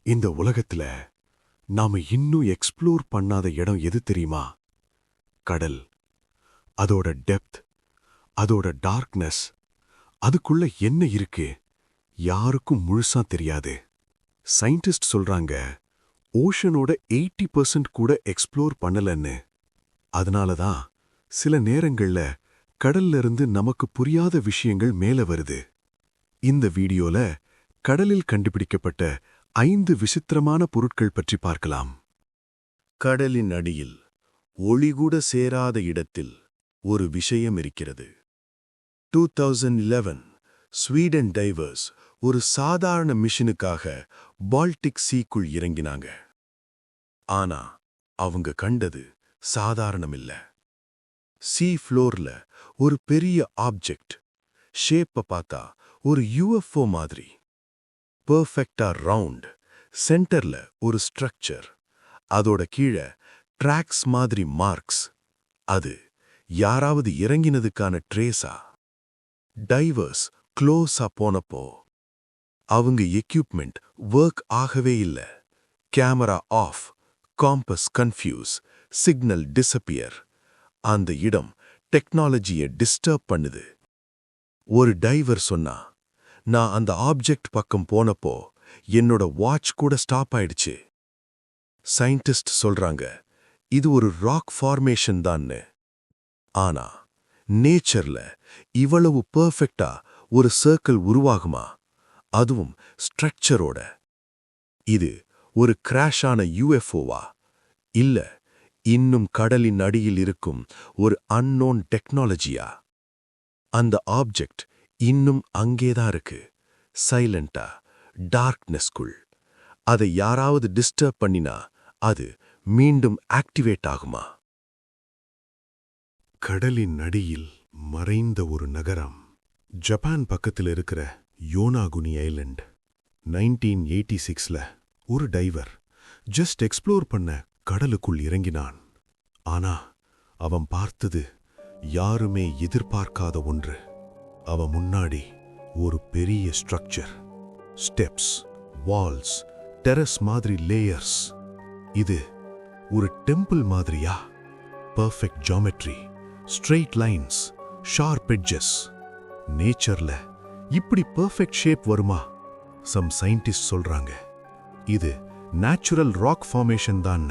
இந்த உலகத்துல நாம இன்னும் எக்ஸ்ப்ளோர் பண்ணாத இடம் எது தெரியுமா? கடல். அதோட டெப்த், அதோட டார்க்னஸ், அதுக்குள்ள என்ன இருக்கு யாருக்கும் முழுசா தெரியாது. சயின்டிஸ்ட் சொல்றாங்க ஓஷனோட 80% கூட எக்ஸ்ப்ளோர் பண்ணலன்னு. அதனாலதான் சில நேரங்கள்ல கடல்ல இருந்து நமக்கு புரியாத விஷயங்கள் மேல வருது. இந்த வீடியோல கடலில் கண்டுபிடிக்கப்பட்ட 5 விசித்திரமான பொருட்கள் பற்றி பார்க்கலாம். கடலின் அடியில் ஒளிகூட சேராத இடத்தில் ஒரு விஷயம் இருக்கிறது. 2011 ஸ்வீடன் டைவர்ஸ் ஒரு சாதாரண மிஷனுக்காக பால்டிக் சீக்குள் இறங்கினாங்க. ஆனா அவங்க கண்டது சாதாரணமில்ல. சீ ஃப்ளோர்ல ஒரு பெரிய ஆப்ஜெக்ட். ஷேப்ப பார்த்தா ஒரு UFO மாதிரி. பெர்ஃபெக்டா ரவுண்ட், சென்டர்ல ஒரு ஸ்ட்ரக்சர், அதோட கீழே ட்ராக்ஸ் மாதிரி மார்க்ஸ். அது யாராவது இறங்கினதுக்கான ட்ரேஸா? டைவர்ஸ் க்ளோஸா போனப்போ அவங்க எக்யூப்மெண்ட் ஒர்க் ஆகவே இல்ல. Camera off, compass confuse, signal disappear. அந்த இடம் டெக்னாலஜியை டிஸ்டர்ப் பண்ணுது. ஒரு டைவர் சொன்னா, நான் அந்த ஆப்ஜெக்ட் பக்கம் போனப்போ என்னோட வாட்ச் கூட ஸ்டாப் ஆயிடுச்சு. சயின்டிஸ்ட் சொல்றாங்க இது ஒரு ராக் ஃபார்மேஷன் தான்னு. ஆனா நேச்சர்ல இவ்வளவு பெர்ஃபெக்டா ஒரு சர்க்கிள் உருவாகுமா? அதுவும் ஸ்ட்ரக்சரோட. இது ஒரு கிராஷான UFOவா? இல்ல இன்னும் கடலின் அடியில் இருக்கும் ஒரு அன்னோன் டெக்னாலஜியா? அந்த ஆப்ஜெக்ட் இன்னும் அங்கேதான் இருக்கு, சைலண்டா, டார்க்னஸ்குள். அதை யாராவது டிஸ்டர்ப் பண்ணினா அது மீண்டும் ஆக்டிவேட் ஆகுமா? கடலின் அடியில் மறைந்த ஒரு நகரம். ஜப்பான் பக்கத்தில் இருக்கிற யோனாகுனி ஐலண்ட். 1986ல ஒரு டைவர் ஜஸ்ட் எக்ஸ்ப்ளோர் பண்ண கடலுக்குள் இறங்கினான். ஆனா அவன் பார்த்தது யாருமே எதிர்பார்க்காத ஒன்று. அவன் முன்னாடி ஒரு பெரிய ஸ்ட்ரக்சர், ஸ்டெப்ஸ், வால்ஸ், டெரஸ் மாதிரி லேயர்ஸ். இது ஒரு டெம்பிள் மாதிரியா? Perfect geometry, straight lines, sharp edges. நேச்சர்ல இப்படி பெர்ஃபெக்ட் ஷேப் வருமா? சம் சயின்டிஸ்ட் சொல்றாங்க இது நேச்சுரல் ராக் ஃபார்மேஷன் தான்.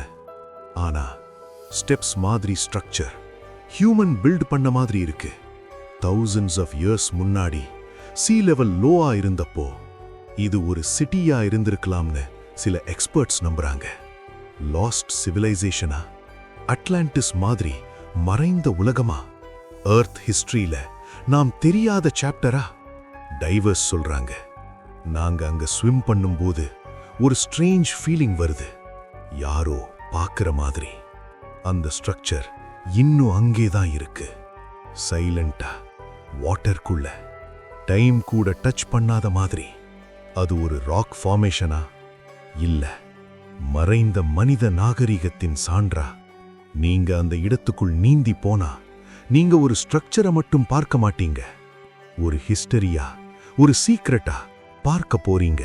ஆனா ஸ்டெப்ஸ் மாதிரி ஸ்ட்ரக்சர் ஹியூமன் பில்ட் பண்ண மாதிரி இருக்கு. thousands of years முன்னாடி சீ லெவல் லோவா இருந்தப்போ இது ஒரு சிட்டியா இருந்திருக்கலாம்னு சில எக்ஸ்பர்ட்ஸ் நம்புறாங்க. லாஸ்ட் சிவிலைசேஷனா? அட்லாண்டிஸ் மாதிரி மறைந்த உலகமா? எர்த் ஹிஸ்டரியில நாம் தெரியாத சாப்டரா? டைவர்ஸ் சொல்றாங்க நாங்க அங்க ஸ்விம் பண்ணும்போது ஒரு ஸ்ட்ரேஞ்ச் ஃபீலிங் வருது, யாரோ பார்க்கிற மாதிரி. அந்த ஸ்ட்ரக்சர் இன்னும் அங்கேதான் இருக்கு, சைலண்டா, வாட்டர்க்குள்ள. டைம் கூட டச் பண்ணாத மாதிரி. அது ஒரு ராக் ஃபார்மேஷனா? இல்ல மறைந்த மனித நாகரிகத்தின் சான்றா? நீங்க அந்த இடத்துக்குள் நீந்தி போனா நீங்க ஒரு ஸ்ட்ரக்சரை மட்டும் பார்க்க மாட்டீங்க, ஒரு ஹிஸ்டரியா, ஒரு சீக்ரெட்டா பார்க்க போறீங்க.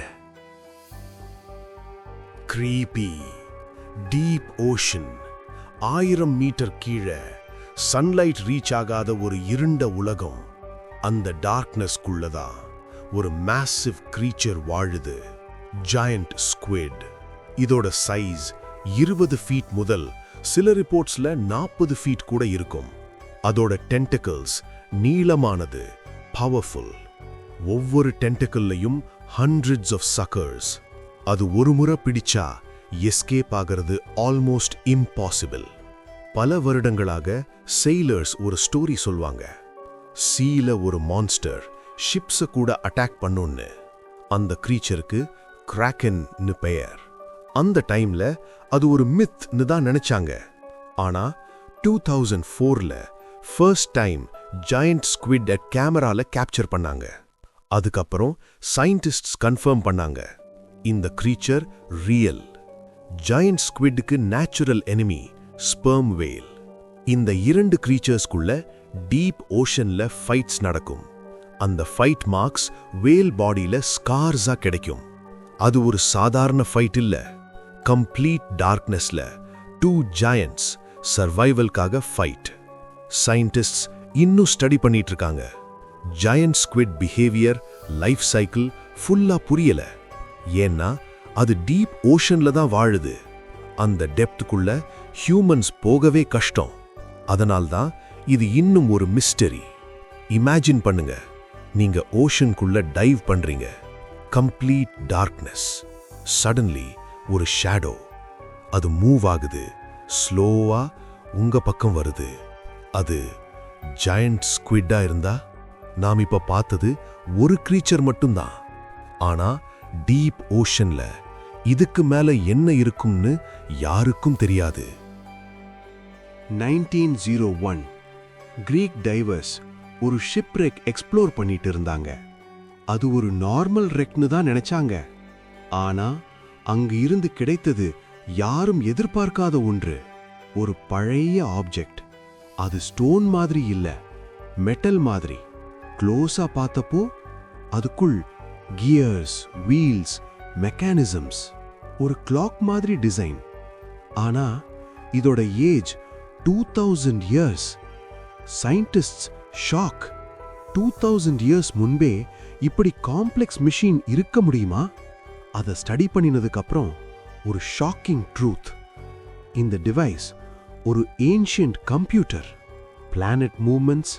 கிரீப்பி டீப் ஓஷன், 1000 மீட்டர் கீழே சன்லைட் ரீச் ஆகாத ஒரு இருண்ட உலகம். அந்த டார்க்னஸ்குள்ளதான் ஒரு மேசிவ் கிரீச்சர் வாழுது, ஜாயண்ட் ஸ்குவிட். இதோட சைஸ் 20 ஃபீட் முதல் சில ரிப்போர்ட்ஸ்ல 40 ஃபீட் கூட இருக்கும். அதோட டென்டக்கிள்ஸ் நீளமானது, பவர்ஃபுல். ஒவ்வொரு டென்டக்கிள்லையும் hundreds of suckers. அது ஒரு முறை பிடிச்சா எஸ்கேப் ஆகிறது ஆல்மோஸ்ட் இம்பாசிபிள். பல வருடங்களாக செயிலர்ஸ் ஒரு ஸ்டோரி சொல்வாங்க, சீல ஒரு மான்ஸ்டர் ஷிப்ஸை கூட அட்டாக் பண்ணுன்னு. அந்த கிரீச்சருக்கு கிராக்கன்னு பெயர். அந்த டைம்ல அது ஒரு மித்னு தான் நினைச்சாங்க. ஆனா 2004ல ஃபர்ஸ்ட் டைம் ஜாயண்ட் ஸ்குவிட் கேமரால கேப்சர் பண்ணாங்க. அதுக்கப்புறம் சயின்டிஸ்ட்ஸ் கன்ஃபார்ம் பண்ணாங்க இந்த கிரீச்சர் ரியல். ஜாயண்ட் ஸ்குவிட்க்கு நேச்சுரல் எனிமி ஸ்பெர்ம் வேல். இந்த இரண்டு கிரீச்சர்ஸ்குள்ள டீப் ஓஷன்ல ஃபைட்ஸ் நடக்கும். அந்த ஃபைட் மார்க்ஸ் வேல் பாடியில ஸ்கார்ஸா கிடைக்கும். அது ஒரு சாதாரண ஃபைட் இல்ல. கம்ப்ளீட் டார்க்னஸ்ல 2 ஜாயண்ட்ஸ் சர்வைவல்காக ஃபைட். சயின்டிஸ்ட்ஸ் இன்னும் ஸ்டடி பண்ணிட்டு இருக்காங்க. Giant squid behaviour, life cycle ஃபுல்லா புரியல. ஏன்னா அது டீப் ஓஷன்ல தான் வாழுது. அந்த டெப்த்துக்குள்ள ஹியூமன்ஸ் போகவே கஷ்டம். அதனால்தான் இது இன்னும் ஒரு மிஸ்டரி. இமேஜின் பண்ணுங்க, நீங்க ஓஷனுக்குள்ள டைவ் பண்றீங்க. Complete darkness. சடன்லி ஒரு ஷேடோ. அது மூவ் ஆகுது. ஸ்லோவா உங்க பக்கம் வருது. அது ஜாயண்ட் ஸ்குவிட்டா இருந்தா நாம் இப்ப பார்த்தது ஒரு கிரீச்சர் மட்டும்தான். ஆனா டீப் ஓஷன்ல இதுக்கு மேல என்ன இருக்கும்னு யாருக்கும் தெரியாது. 1901 கிரீக் டைவர்ஸ் ஒரு ஷிப்ரெக் எக்ஸ்ப்ளோர் பண்ணிட்டு இருந்தாங்க. அது ஒரு நார்மல் ரெக்னு தான் நினைச்சாங்க. ஆனா அங்கு இருந்து கிடைத்தது யாரும் எதிர்பார்க்காத ஒன்று. ஒரு பழைய ஆப்ஜெக்ட். அது ஸ்டோன் மாதிரி இல்ல, மெட்டல் மாதிரி. க்ளோஸா பார்த்தப்போ அதுக்குள் கியர்ஸ், வீல்ஸ், மெக்கானிசம்ஸ், ஒரு கிளாக் மாதிரி டிசைன். ஆனா இதோட age 2000 years. Scientists shock. 2000 years முன்பே இப்படி காம்ப்ளெக்ஸ் மிஷின் இருக்க முடியுமா? அதை ஸ்டடி பண்ணினதுக்கு அப்புறம் ஒரு ஷாக்கிங் ட்ரூத். இந்த டிவைஸ் ஒரு ancient computer. Planet movements,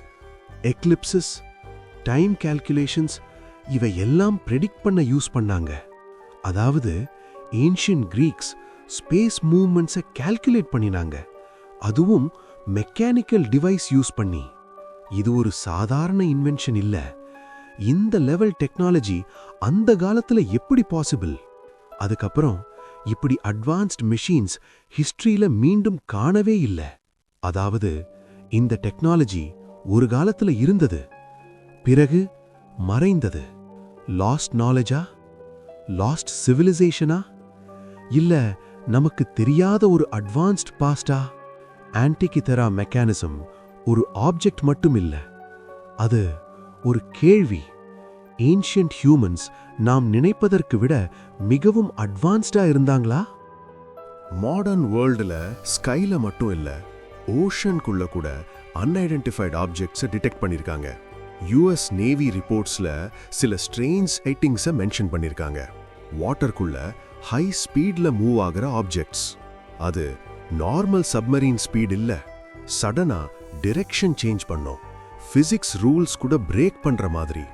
eclipses, time calculations இவை எல்லாம் ப்ரெடிக்ட் பண்ண யூஸ் பண்ணாங்க. அதாவது ஏன்ஷியன்ட் கிரீக்ஸ் ஸ்பேஸ் மூவ்மெண்ட்ஸை கால்குலேட் பண்ணினாங்க. அதுவும் மெக்கானிக்கல் டிவைஸ் யூஸ் பண்ணி. இது ஒரு சாதாரண இன்வென்ஷன் இல்ல. இந்த லெவல் டெக்னாலஜி அந்த காலத்துல எப்படி பாசிபிள்? அதுக்கப்புறம் இப்படி அட்வான்ஸ்ட் மெஷின்ஸ் ஹிஸ்டரியில மீண்டும் காணவே இல்ல. அதாவது இந்த டெக்னாலஜி ஒரு காலத்துல இருந்தது, பிறகு மறைந்தது. லாஸ்ட் நாலேஜா? லாஸ்ட் சிவிலைசேஷனா? இல்ல நமக்கு தெரியாத ஒரு அட்வான்ஸ்ட் பாஸ்டா? ஆன்டிகிதெரா மெக்கானிசம் ஒரு ஆப்ஜெக்ட் மட்டும் இல்ல, அது ஒரு கேள்வி. ஏன்ஷியன்ட் ஹியூமன்ஸ் நாம் நினைப்பதற்கு விட மிகவும் அட்வான்ஸ்டா இருந்தாங்களா? மாடர்ன் வேர்ல்டுல ஸ்கைல மட்டும் இல்ல, ஓஷனுக்குள்ள கூட அன்ஐடென்டிஃபைட் ஆப்ஜெக்ட்ஸை டிடெக்ட் பண்ணிருக்காங்க. US நேவி ரிப்போர்ட்ஸ்ல சில ஸ்ட்ரேஞ்ச் ஹைட்டிங்ஸை மென்ஷன் பண்ணிருக்காங்க. வாட்டருக்குள்ள ஹை ஸ்பீட்ல மூவ் ஆகிற ஆப்ஜெக்ட்ஸ். அது நார்மல் சப்மரீன் ஸ்பீட் இல்ல, சடனா டிரெக்ஷன் சேஞ்ச் பண்ணும். பிசிக்ஸ் ரூல்ஸ் கூட பிரேக் பண்ற மாதிரி.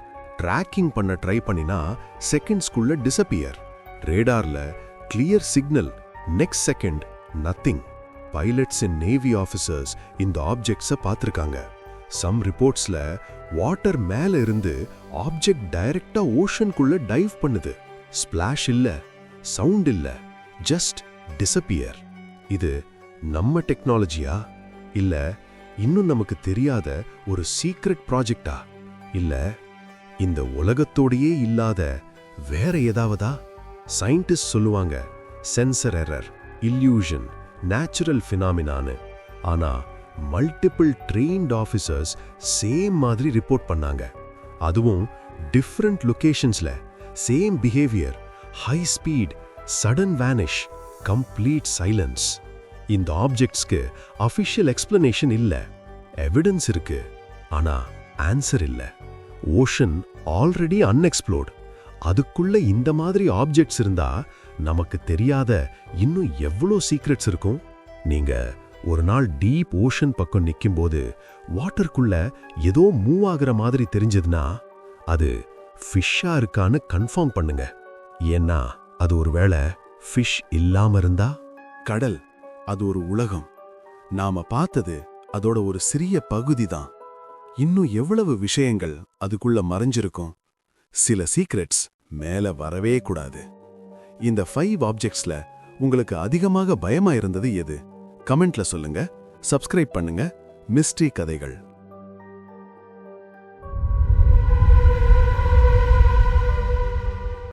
ட்ராக்கிங் பண்ண ட்ரை பண்ணினா செகண்ட்ஸ்குள்ள டிசப்பியர். ரேடார்ல clear signal, next second nothing. Pilots and navy officers இந்த ஆப்ஜெக்ட்ஸை பார்த்திருக்காங்க. சம் ரிப்போர்ட்ஸ்ல வாட்டர் மேல இருந்து ஆப்ஜெக்ட் டைரக்டா ஓஷனுக்குள்ள டைவ் பண்ணுது. ஸ்பிளாஷ் இல்ல, சவுண்ட் இல்ல, ஜஸ்ட் டிசப்பியர். இது நம்ம டெக்னாலஜியா? இல்ல இன்னும் நமக்கு தெரியாத ஒரு சீக்ரெட் ப்ராஜெக்டா? இல்ல இந்த உலகத்தோடையே இல்லாத வேற ஏதாவதா? சயின்டிஸ்ட் சொல்லுவாங்க சென்சர் எரர், இல்யூஷன், நேச்சுரல் ஃபினாமினான்னு. ஆனா மல்டிபிள் ட்ரெயின்ட் ஆஃபீஸர்ஸ் சேம் மாதிரி ரிப்போர்ட் பண்ணாங்க. அதுவும் டிஃப்ரெண்ட் லொகேஷன்ஸ்ல same behaviour, high speed, sudden vanish, complete silence. இந்த ஆப்ஜெக்ட்ஸ்க்கு அஃபிஷியல் எக்ஸ்பிளனேஷன் இல்ல. எவிடன்ஸ் இருக்கு, ஆனா ஆன்சர் இல்ல. Ocean already unexplored. அதுக்குள்ள இந்த மாதிரி ஆப்ஜெக்ட்ஸ் இருந்தா நமக்கு தெரியாத இன்னும் எவ்வளோ சீக்ரெட்ஸ் இருக்கும். நீங்க ஒரு நாள் டீப் ஓஷன் பக்கம் நிக்கும்போது வாட்டருக்குள்ள ஏதோ மூவ் ஆகுற மாதிரி தெரிஞ்சதுன்னா அது ஃபிஷ்ஷா இருக்கான்னு கன்ஃபார்ம் பண்ணுங்க. ஏன்னா அது ஒருவேளை ஃபிஷ் இல்லாம இருந்தா? கடல் அது ஒரு உலகம். நாம பார்த்தது அதோட ஒரு சிறிய பகுதி தான். இன்னும் எவ்வளவு விஷயங்கள் அதுக்குள்ள மறைஞ்சிருக்கும். சில சீக்ரெட்ஸ் மேல வரவே கூடாது. இந்த 5 ஆப்ஜெக்ட்ஸ்ல உங்களுக்கு அதிகமாக பயமா இருந்தது எது? கமெண்ட்ல சொல்லுங்க. சப்ஸ்கிரைப் பண்ணுங்க. மிஸ்ட்ரி கதைகள்.